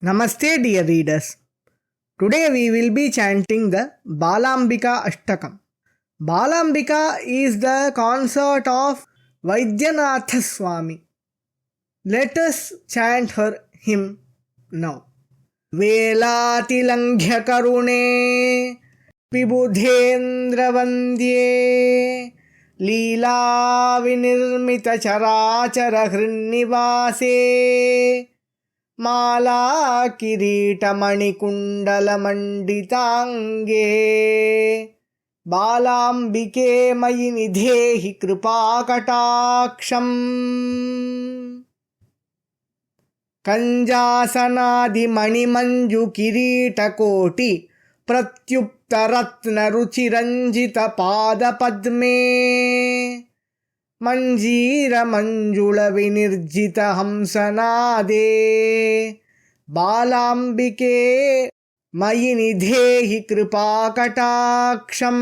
Namaste, dear readers. Today we will be chanting the Balambika Ashtakam. Balambika is the consort of Vaidyanatha Swami. Let us chant her hymn now. Velatilanghya karune Vibudhendra vandye Leela vinirmita charachara hrinnivase माला किरीटमणिकुण्डलमण्डिताङ्गे बालाम्बिके मयि निधेहि कृपाकटाक्षम् कञ्जासनादिमणिमञ्जुकिरीटकोटि प्रत्युक्तरत्नरुचिरञ्जितपादपद्मे मञ्जीरमञ्जुलविनिर्जितहंसनादे बालाम्बिके मयि निधेहि कृपाकटाक्षम्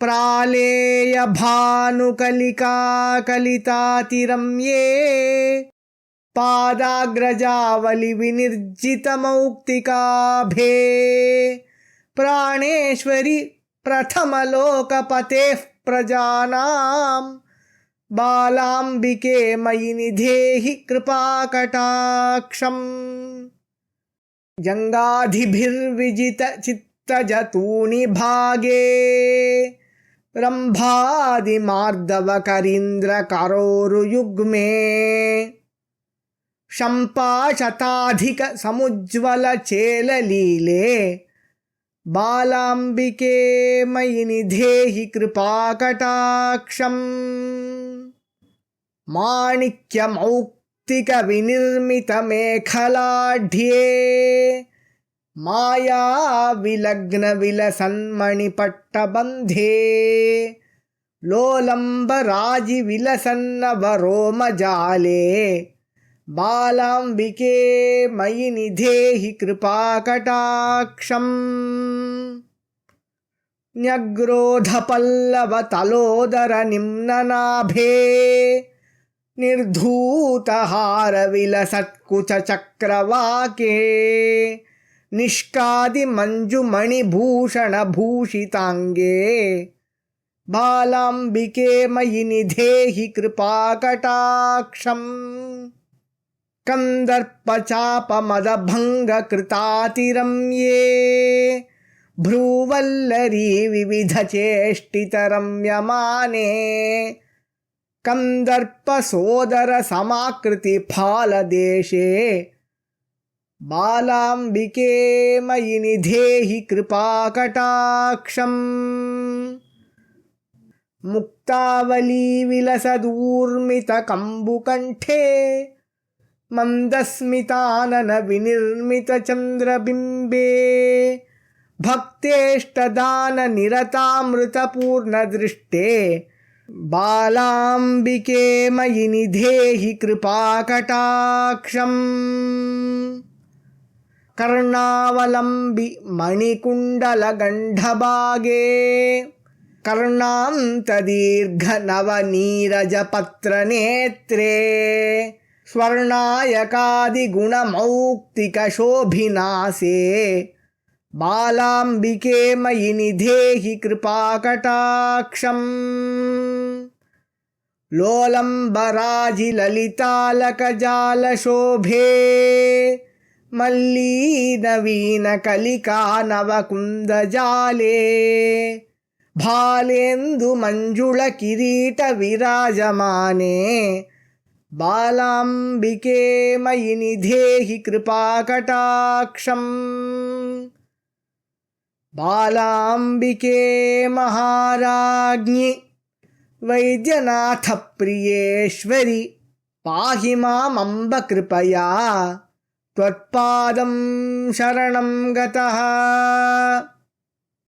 प्रालेयभानुकलिकाकलितातिरम्ये पादाग्रजावलिविनिर्जितमौक्तिकाभे प्राणेश्वरि प्रथमलोकपतेः प्रजानां बालाम्बिके मयि निधेहि कृपाकटाक्षम् जङ्गाधिभिर्विजितचित्तजतूनिभागे रम्भादिमार्दवकरीन्द्रकरोरुयुग्मे शम्पाशताधिकसमुज्ज्वलचेललीले बालाम्बिके मयि निधेहि कृपाकटाक्षम् माणिक्यमौक्तिकविनिर्मितमेखलाढ्ये मायाविलग्नविलसन्मणिपट्टबन्धे लोलम्बराजिविलसन्नवरोमजाले बालाम्बिके मयि निधेहि कृपाकटाक्षम् न्यग्रोधपल्लवतलोदरनिम्ननाभे निर्धूतहारविलसत्कुचचक्रवाके निष्कादिमञ्जुमणिभूषणभूषिताङ्गे बालाम्बिके मयि निधेहि कृपाकटाक्षम् कन्दर्पचापमदभङ्गकृतातिरम्ये भ्रूवल्लरी विविधचेष्टितरम्यमाने कन्दर्पसोदरसमाकृतिफालदेशे बालाम्बिके मयि निधेहि कृपाकटाक्षम् मुक्तावलीविलसदूर्मितकम्बुकण्ठे मन्दस्मिताननविनिर्मितचन्द्रबिम्बे भक्तेष्टदाननिरतामृतपूर्णदृष्टे बालाम्बिके मयि निधेहि कृपाकटाक्षम् कर्णावलम्बि मणिकुण्डलगण्डभागे कर्णान्तदीर्घनवनीरजपत्रनेत्रे स्वर्णायकादिगुणमौक्तिकशोभिनासे बालाम्बिके मयि निधेहि कृपाकटाक्षम् लोलम्बराजिललितालकजालशोभे मल्लीनवीनकलिकानवकुन्दजाले भालेन्दुमञ्जुलकिरीटविराजमाने बालाम्बिके मयि निधेहि कृपाकटाक्षम् बालाम्बिके महाराज्ञि वैद्यनाथप्रियेश्वरि पाहि मामम्ब कृपया त्वत्पादं शरणं गतः।